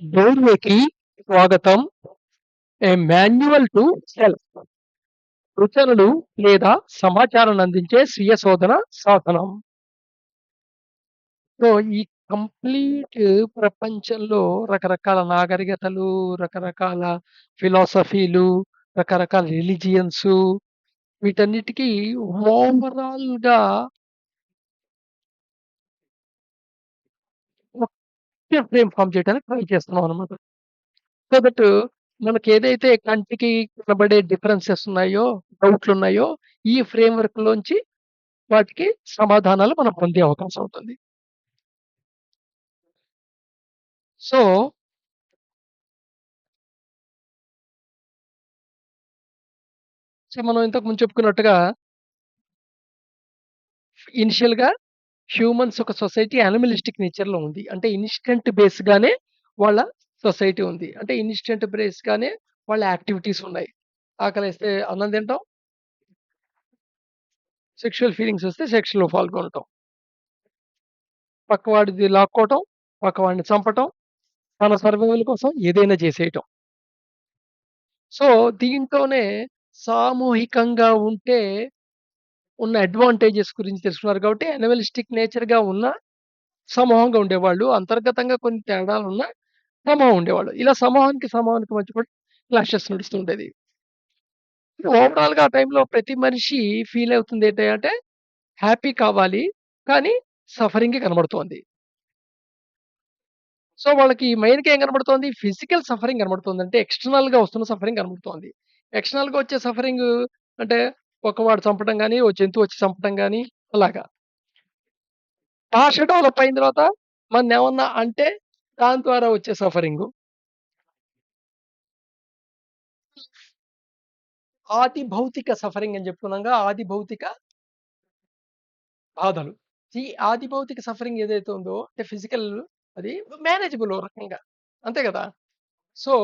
డోర్‌వేకి స్వాగతం. ఏ manual to self. సూచనలు లేదా సమాచారాన్నందించే స్వీయ శోధన సాధనం. సో, ఈ కంప్లీట్ ప్రపంచంలో రకరకాల నాగరికతలు, రకరకాల ఫిలాసఫీలు, రకరకాల రిలిజియన్సు వీటన్నిటికి ఓవరాల్‌గా ఒకే ఫ్రేమ్ ఫార్మ్ చేయడానికి ట్రై చేస్తున్నామనమాట. సో దట్ మనకేదైతే కంటికి కనబడే డిఫరెన్సెస్ ఉన్నాయో, డౌట్లున్నాయో, ఈ ఫ్రేమ్‌వర్క్‌లోంచి వాటికి సమాధానాలు మనం పొందే అవకాశం ఉంటుంది. సో, మనం ఇంతకు ముందు చెప్పుకున్నట్టుగా ఇనిషియల్‌గా హ్యూమన్స్ ఒక సొసైటీ యానిమలిస్టిక్ నేచర్‌లో ఉంది. అంటే ఇన్‌స్టంట్ బేస్‌గానే వాళ్ళ సొసైటీ ఉంది. అంటే ఇన్‌స్టంట్ బేస్‌గానే వాళ్ళ యాక్టివిటీస్ ఉన్నాయి. ఆకలేస్తే అన్నం తింటాం. సెక్సువల్ ఫీలింగ్స్ వస్తే సెక్స్‌లో పాల్గొనటం. పక్కవాడిది లాక్కోవటం, పక్కవాడిని చంపటం, తన సర్వైవల్ కోసం ఏదైనా చేసేయటం. సో, దీంట్లోనే సామూహికంగా ఉంటే ఉన్న అడ్వాంటేజెస్ గురించి తెలుసుకున్నారు కాబట్టి యానిమలిస్టిక్ నేచర్‌గా ఉన్న సమూహంగా ఉండేవాళ్ళు. అంతర్గతంగా కొన్ని తేడాలున్నా సమూహం ఉండేవాళ్ళు. ఇలా సమూహానికి, సమూహానికి మధ్య కూడా క్లాషెస్ నడుస్తూ ఉండేది. ఓవరాల్‌గా ఆ టైంలో ప్రతి మనిషి ఫీల్ అవుతుంది ఏంటి అంటే హ్యాపీ కావాలి. కానీ సఫరింగే కనబడుతోంది. సో, వాళ్ళకి మెయిన్‌గా ఏం కనబడుతోంది? ఫిజికల్ సఫరింగ్ కనబడుతోంది. అంటే ఎక్స్‌టర్నల్‌గా వస్తున్న సఫరింగ్ కనబడుతోంది. ఎక్స్‌టర్నల్‌గా వచ్చే సఫరింగు అంటే ఒకవాడు చంపడం గాని, ఓ జంతువు వచ్చి చంపడం గాని అలాగా. భాష డెవలప్ అయిన తర్వాత మననేమన్నా అంటే దాని ద్వారా వచ్చే సఫరింగు. ఆది భౌతిక సఫరింగ్ అని చెప్పుకున్నాంగా. ఆది భౌతిక బాధలు. ఈ ఆది భౌతిక సఫరింగ్ ఏదైతే ఉందో అంటే ఫిజికల్ అది మేనేజబుల్ ఓ రకంగా. అంతే గదా! సో,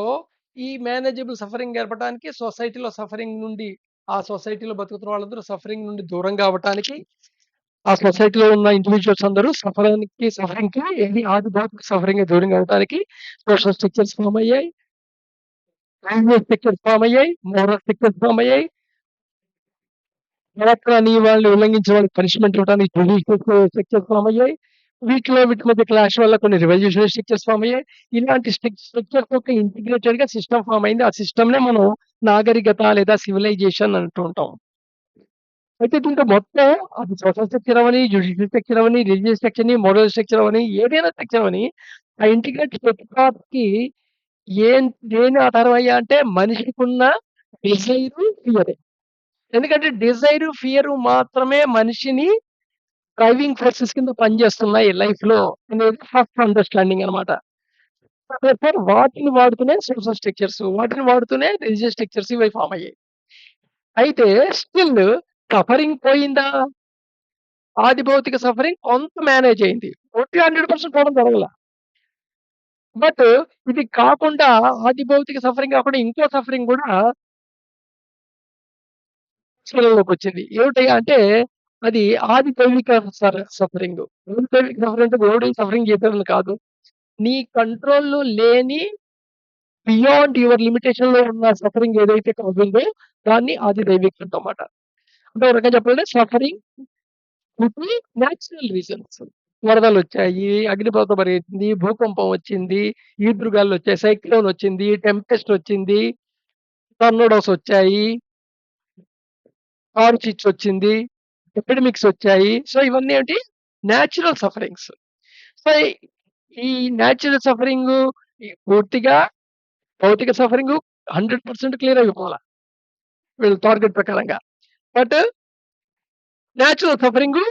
ఈ మేనేజబుల్ సఫరింగ్ ఏర్పడడానికి సొసైటీలో సఫరింగ్ నుండి ఆ సొసైటీలో బతుకుతున్న వాళ్ళందరూ సఫరింగ్ నుండి దూరంగా అవ్వటానికి, ఆ సొసైటీలో ఉన్న ఇండివిడ్యుయల్స్ అందరూ సఫరింగ్‌కి ఏది ఆది భౌతిక సఫరింగ్‌కి దూరంగా అవ్వటానికి సోషల్ స్ట్రక్చర్స్ ఫార్మ్ అయ్యాయి. లాంగ్వేజ్ స్ట్రక్చర్స్ ఫార్మ్ అయ్యాయి. మోరల్ స్ట్రక్చర్స్ ఫార్మ్ అయ్యాయి. కలెక్టర్ నియమాలను ఉల్లంఘించిన వాళ్ళకి పనిష్మెంట్ ఇవ్వడానికి జ్యుడిషియల్ స్ట్రక్చర్స్ ఫార్మ్ అయ్యాయి. వీటి మధ్య క్లాష్ వల్ల కొన్ని రివల్యూషనరీ స్ట్రక్చర్స్ ఫార్మ్ అయ్యాయి. ఇలాంటి స్ట్రక్చర్స్ ఒక ఇంటిగ్రేటెడ్‌గా సిస్టమ్ ఫార్మ్ అయింది. ఆ సిస్టమ్‌నే మనం నాగరికత లేదా సివిలైజేషన్ అంటూ ఉంటాం. అయితే దీంట్లో మొత్తం అది సోషల్ స్ట్రక్చర్ అవ్వని, జ్యుడిషియల్ స్ట్రక్చర్ అవ్వని, రిలీజియస్ స్ట్రక్చర్‌ని, మోరల్ స్ట్రక్చర్ అవ్వని, ఏదైనా స్ట్రక్చర్ అవ్వని, ఆ ఇంటిగ్రేట్ ప్రతి పార్ట్‌కి ఏం దేని ఆధారం అయ్యా అంటే మనిషికున్న డిజైరు, ఫియరే. ఎందుకంటే డిజైరు, ఫియరు మాత్రమే మనిషిని డ్రైవింగ్ ఫోర్సెస్ కింద పనిచేస్తున్నాయి లైఫ్‌లో అనేది ఫస్ట్ అండర్‌స్టాండింగ్ అన్నమాట. దేర్‌ఫోర్ వాటిని వాడుతూనే సోషల్ స్ట్రక్చర్స్, వాటిని వాడుతూనే రిలీజియస్ స్ట్రక్చర్స్ ఇవి ఫార్మ్ అయ్యాయి. అయితే స్టిల్ సఫరింగ్ పోయిందా? ఆది భౌతిక సఫరింగ్ కొంత మేనేజ్ అయింది. పూర్తిగా 100% పోవడం జరగల. బట్ ఇది కాకుండా ఆది భౌతిక సఫరింగ్ కాకుండా ఇంకో సఫరింగ్ గూడా పరిశీలనలోకొచ్చింది. ఏమిటయ్యా అంటే అది ఆది దైవిక సఫరింగు. ఆది దైవిక సఫరింగ్ అంటే దేవుడు సఫరింగ్ చేశాడని కాదు. నీ కంట్రోల్‌లో లేని బియాండ్ యువర్ లిమిటేషన్‌లో ఉన్న సఫరింగ్ ఏదైతే ఉందో దాన్ని ఆది దైవికం అన్నమాట. అంటే ఒక రకంగా చెప్పాలంటే suffering due to natural reasons. వరదలొచ్చాయి, అగ్నిపర్వతం పరిగెత్తింది, భూకంపం వచ్చింది, ఈదురుగాలులొచ్చాయి, సైక్లోన్ వచ్చింది, టెంపెస్ట్ వచ్చింది, టొర్నడోస్ వచ్చాయి, కారు చిచ్చొచ్చింది, ఎపిడమిక్స్ వచ్చాయి. సో, ఇవన్నీ ఏంటి నేచురల్ సఫరింగ్స్. సో, ఈ నేచురల్ సఫరింగు పూర్తిగా భౌతిక సఫరింగు 100% క్లియర్ అయిపోలా. వీళ్ళ టార్గెట్ ప్రకారంగా. బట్ నేచురల్ సఫరింగు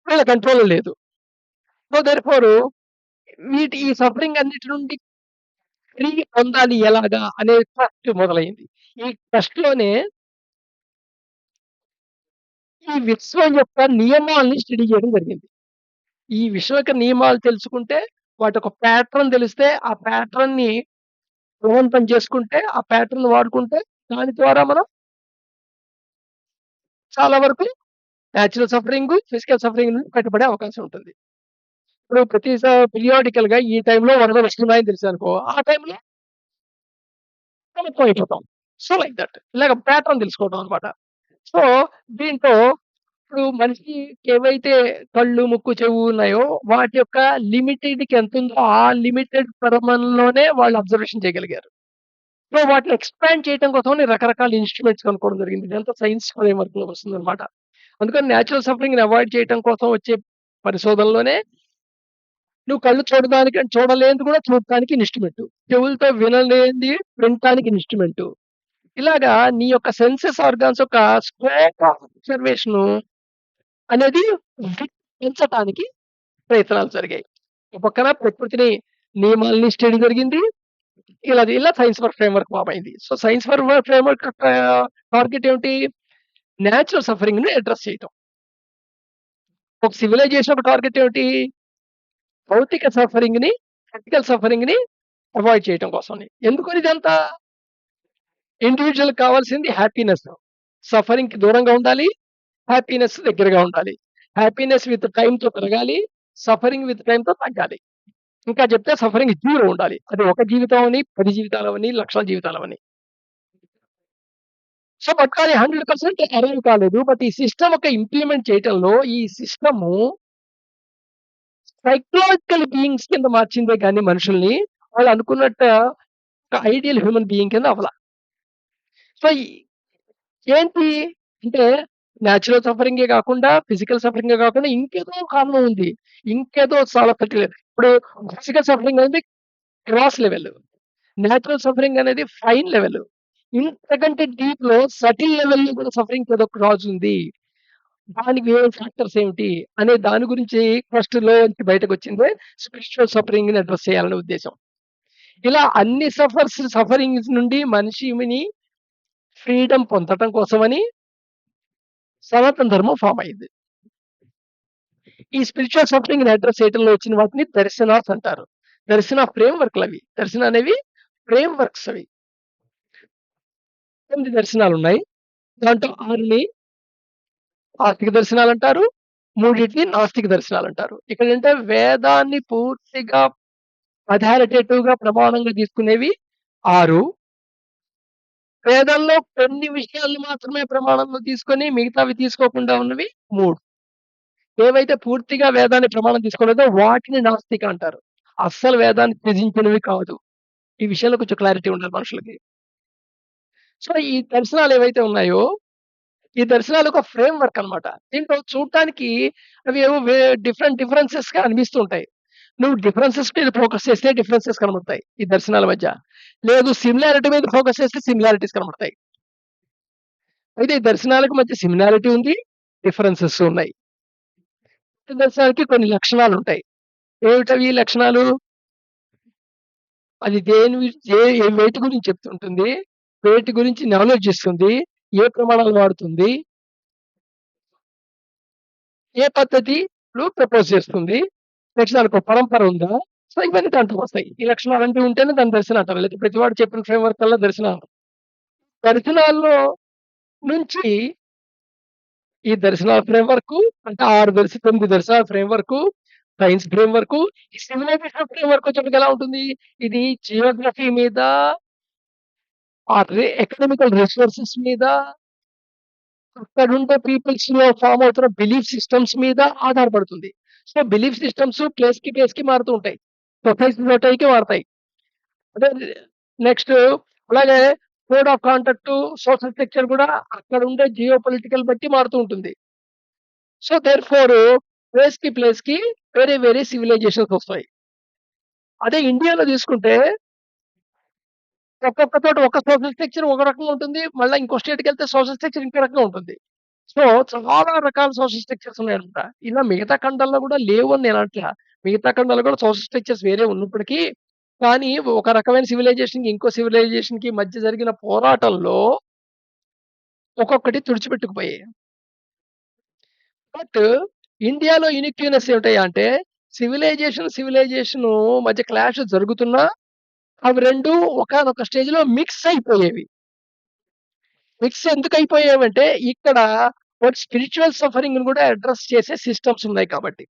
వీళ్ళ కంట్రోల్‌లో లేదు. సో, దేర్‌ఫోర్ ఈ సఫరింగ్ అన్నిటి నుండి ఫ్రీ పొందాలి ఎలాగా అనే ట్రస్ట్ మొదలైంది. ఈ ట్రస్ట్‌లోనే ఈ విశ్వం యొక్క నియమాల్ని స్టడీ చేయడం జరిగింది. ఈ విశ్వం యొక్క నియమాలు తెలుసుకుంటే వాటొక ప్యాట్రన్ తెలిస్తే, ఆ ప్యాట్రన్‌ని బలవంతం చేసుకుంటే, ఆ ప్యాట్రన్ వాడుకుంటే దాని ద్వారా మనం చాలా వరకు నేచురల్ సఫరింగు, ఫిజికల్ సఫరింగ్ నుండి బయటపడే అవకాశం ఉంటుంది. ఇప్పుడు పీరియాడికల్‌గా ఈ టైంలో వరదలొస్తున్నాయని తెలుసనుకో, ఆ టైంలో అయిపోతాం. So, like that. ఇలాగ ప్యాటర్న్ తెలుసుకోవడం అన్నమాట. సో, దీంట్లో ఇప్పుడు మనిషికి ఏవైతే కళ్ళు, ముక్కు, చెవు ఉన్నాయో వాటి యొక్క లిమిటెడ్‌కి ఎంతుందో ఆ లిమిటెడ్ పరిమాణంలోనే వాళ్ళు అబ్జర్వేషన్ చేయగలిగారు. సో, వాటిని ఎక్స్‌పాండ్ చేయటం కోసమని రకరకాల ఇన్‌స్ట్రుమెంట్స్ కనుక్కోవడం జరిగింది. ఇదంతా సైన్స్ ఫ్రేమ్‌వర్క్‌లోకి వస్తుందన్నమాట. అందుకని నేచురల్ సఫరింగ్‌ని అవాయిడ్ చేయటం కోసం వచ్చే పరిశోధనలోనే నువ్వు కళ్ళు చూడలేనిది కూడా చూడటానికి ఇన్‌స్ట్రుమెంటు. చెవులతో వినలేనిది వినటానికి ఇన్‌స్ట్రుమెంటు. ఇలాగా నీ యొక్క సెన్సెస్ ఆర్గాన్స్ యొక్క స్కోప్ ఆఫ్ అబ్జర్వేషను అనేది పెంచటానికి ప్రయత్నాలు జరిగాయి. ఒక పక్కన ప్రకృతిని నియమాల్ని స్టడీ జరిగింది. ఇలా సైన్స్ ఫర్ ఫ్రేమ్‌వర్క్ ఫార్మ్ అయింది. సో, సైన్స్ ఫర్ ఫ్రేమ్‌వర్క్ యొక్క టార్గెట్ ఏమిటి? నేచురల్ సఫరింగ్‌ని అడ్రెస్ చేయటం. ఒక సివిలైజేషన్ యొక్క టార్గెట్ ఏమిటి? భౌతిక సఫరింగ్‌ని, ఫిజికల్ సఫరింగ్‌ని అవాయిడ్ చేయటం కోసమని. ఎందుకని ఇదంతా? ఇండివిడ్యువల్‌కి కావాల్సింది హ్యాపీనెస్. సఫరింగ్‌కి దూరంగా ఉండాలి. హ్యాపీనెస్ దగ్గరగా ఉండాలి. హ్యాపీనెస్ విత్ టైమ్‌తో పెరగాలి. సఫరింగ్ విత్ టైమ్‌తో తగ్గాలి. ఇంకా చెప్తే సఫరింగ్ జీరో ఉండాలి. అది ఒక జీవితం అవని, 10 జీవితాలవని, లక్షల జీవితాలవని. సో, బట్ కానీ 100% అరైవ్ కాలేదు. బట్ ఈ సిస్టమ్ ఒక ఇంప్లిమెంట్ చేయటంలో ఈ సిస్టము సైకలాజికల్ బీయింగ్స్ కింద మార్చిందే గాని మనుషుల్ని, వాళ్ళు అనుకున్నట్టు ఒక ఐడియల్ హ్యూమన్ బీయింగ్ కింద అవ్వల. సో, ఏంటి అంటే నేచురల్ సఫరింగే గాకుండా, ఫిజికల్ సఫరింగే గాకుండా ఇంకేదో కారణం ఉంది. ఇంకేదో చాలా పర్టిక్యులర్ ఇప్పుడు ఫిజికల్ సఫరింగ్ అనేది గ్రాస్ లెవెల్. నేచురల్ సఫరింగ్ అనేది ఫైన్ లెవెల్. ఇంతకంటే డీప్‌లో సటిల్ లెవెల్‌లో కూడా సఫరింగ్‌కి ఏదో క్లాజ్ ఉంది. దానికి వేరే ఫ్యాక్టర్స్ ఏమిటి? అనే దాని గురించి ఫస్ట్‌లో నుంచి బయటకొచ్చిందే స్పిరిచ్యువల్ సఫరింగ్‌ని అడ్రెస్ చేయాలనే ఉద్దేశ్యం. ఇలా అన్ని సఫరింగ్స్ నుండి మనిషిని ఫ్రీడమ్ పొందటం కోసమని సనాతన ధర్మం ఫార్మ్ అయింది. ఈ స్పిరిచ్యువల్ సఫరింగ్‌ని అడ్రెస్ చేయటంలో వచ్చిన వాటిని దర్శనాస్ అంటారు. దర్శన ఫ్రేమ్‌వర్క్‌లవి. దర్శన అనేవి ఫ్రేమ్‌వర్క్స్ అవి. 8 దర్శనాలున్నాయి. దాంట్లో 6ని ఆస్తిక దర్శనాలంటారు. మూడిటిని నాస్తిక దర్శనాలంటారు. ఇక్కడేంటే వేదాన్ని పూర్తిగా అథారిటేటివ్‌గా ప్రమాణంగా తీసుకునేవి 6. వేదంలో కొన్ని విషయాల్ని మాత్రమే ప్రమాణంగా తీసుకొని మిగతావి తీసుకోకుండా ఉన్నవి 3. ఏవైతే పూర్తిగా వేదాన్ని ప్రమాణం తీసుకోలేదో వాటిని నాస్తిక అంటారు. అస్సలు వేదాన్ని త్యజించినవి కాదు. ఈ విషయంలో కొంచెం క్లారిటీ ఉండాలి మనుషులకి. సో, ఈ దర్శనాలేవైతే ఉన్నాయో, ఈ దర్శనాలు ఒక ఫ్రేమ్‌వర్క్ అన్నమాట. దీంట్లో చూడటానికి అవేవో డిఫరెన్సెస్‌గా అనిపిస్తూ ఉంటాయి. నువ్వు డిఫరెన్సెస్ మీద ఫోకస్ చేస్తే డిఫరెన్సెస్ కనబడతాయి ఈ దర్శనాల మధ్య. లేదు సిమిలారిటీ మీద ఫోకస్ చేస్తే సిమిలారిటీస్ కనబడతాయి. అయితే ఈ దర్శనాలకు మధ్య సిమిలారిటీ ఉంది. డిఫరెన్సెస్ ఉన్నాయి. ప్రతి దర్శనానికి కొన్ని లక్షణాలుంటాయి. ఏమిటవి లక్షణాలు? అది దేని వి ఏ వేటి గురించి చెప్తుంటుంది? వేటి గురించి నాలెడ్జ్ ఇస్తుంది? ఏ ప్రమాణాలు వాడుతుంది? ఏ పద్ధతిలో ప్రపోజ్ చేస్తుంది? నెక్స్ట్ దానికో పరంపర ఉందా? సో, ఇవన్నీ దాంట్లోకొస్తాయి. ఈ లక్షణాలన్నీ ఉంటేనే దాన్ని దర్శనం అంటారు. లేకపోతే ప్రతివాడు చెప్పిన ఫ్రేమ్‌వర్క్ కల్లా దర్శనం అనరు. దర్శనాల్లో నుంచి ఈ దర్శనాల ఫ్రేమ్‌వర్కు అంటే 9 దర్శనాల ఫ్రేమ్‌వర్కు, సైన్స్ ఫ్రేమ్‌వర్కు, ఈ సివిలైజేషన్ ఫ్రేమ్‌వర్క్ వచ్చేప్పటికి ఎలా ఉంటుంది? ఇది జియోగ్రఫీ మీద, ఎకనామికల్ రిసోర్సెస్ మీద, అక్కడుండే పీపుల్స్‌లో ఫార్మ్ అవుతున్న బిలీఫ్ సిస్టమ్స్ మీద ఆధారపడుతుంది. సో, బిలీఫ్ సిస్టమ్స్ ప్లేస్‌కి మారుతూ ఉంటాయి. సొసైటీకి మారతాయి. అదే నెక్స్ట్ అలాగే code of conduct, social structure కూడా అక్కడుండే జియో పొలిటికల్ బట్టి మారుతూ ఉంటుంది. సో, దేర్‌ఫోర్ ప్లేస్‌కి వేరే సివిలైజేషన్స్ వస్తాయి. అదే ఇండియాలో తీసుకుంటే ఒక్కొక్క చోట ఒక సోషల్ స్ట్రక్చర్ ఒక రకంగా ఉంటుంది. మళ్ళా ఇంకో స్టేట్‌కెళ్తే సోషల్ స్ట్రక్చర్ ఇంకో రకంగా ఉంటుంది. సో, చాలా రకాల సోషల్ స్ట్రక్చర్స్ ఉన్నాయన్నమాట. ఇలా మిగతా ఖండాల్లో కూడా లేవు అని నేను అనట్లా. మిగతా ఖండాల్లో కూడా సోషల్ స్ట్రక్చర్స్ వేరే ఉన్నప్పటికీ, కానీ ఒక రకమైన సివిలైజేషన్‌కి ఇంకో సివిలైజేషన్‌కి మధ్య జరిగిన పోరాటంలో ఒక్కొక్కటి తుడిచిపెట్టుకుపోయాయి. బట్ ఇండియాలో యూనిక్యూనెస్ ఏమిటయ్యా అంటే సివిలైజేషను మధ్య క్లాష్ జరుగుతున్నా అవి 2 ఒకానొక స్టేజ్‌లో మిక్స్ అయిపోయేవి. మిక్స్ ఎందుకయిపోయావంటే ఇక్కడ వాటి స్పిరిచ్యువల్ సఫరింగ్‌ని కూడా అడ్రెస్ చేసే సిస్టమ్స్ ఉన్నాయి కాబట్టి.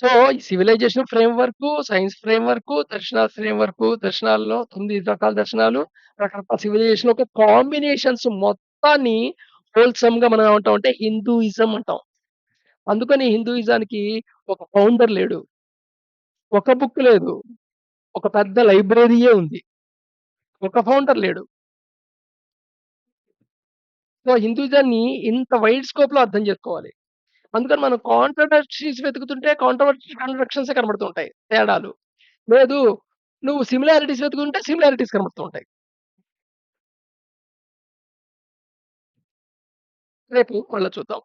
సో, ఈ సివిలైజేషన్ ఫ్రేమ్‌వర్కు, సైన్స్ ఫ్రేమ్‌వర్కు, దర్శనాల ఫ్రేమ్‌వర్కు, దర్శనాల్లో 9 రకాల దర్శనాలు, రకరకాల సివిలైజేషన్ ఒక కాంబినేషన్స్ మొత్తాన్ని హోల్‌సమ్‌గా మనం ఏమంటామంటే హిందూయిజం అంటాం. అందుకని హిందూయిజానికి ఒక ఫౌండర్ లేడు. ఒక బుక్ లేదు. ఒక పెద్ద లైబ్రరీయే ఉంది. ఒక ఫౌండర్ లేడు. సో, హిందూయిజాన్ని ఇంత వైడ్ స్కోప్‌లో అర్థం చేసుకోవాలి. అందుకని మనం కాంట్రోవర్సీస్ వెతుకుతుంటే కాంట్రడిక్షన్సే కనబడుతూ ఉంటాయి. తేడాలు. లేదు నువ్వు సిమిలారిటీస్ వెతుకుతుంటే సిమిలారిటీస్ కనబడుతూ ఉంటాయి. రేపు మళ్ళా చూద్దాం.